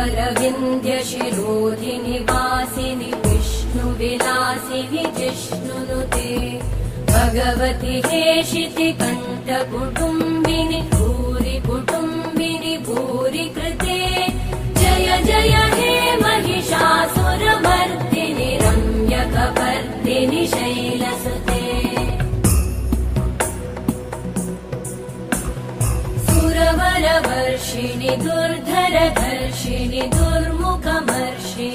अरविन्द्यशिरोधिनि वासिनि विष्णुविलासिनि जिष्णुनुते भगवति हेशिति कण्ठकुटुम्बिनि भूरि कुटुम्बिनि भूरि कृते जय जय हे महिषासुरमर्दिनि रम्यकपर्दिनि शैलसुते सुरवरवर्षिणि दुर्धरधर्षिणि दुर्मुखमर्षिणि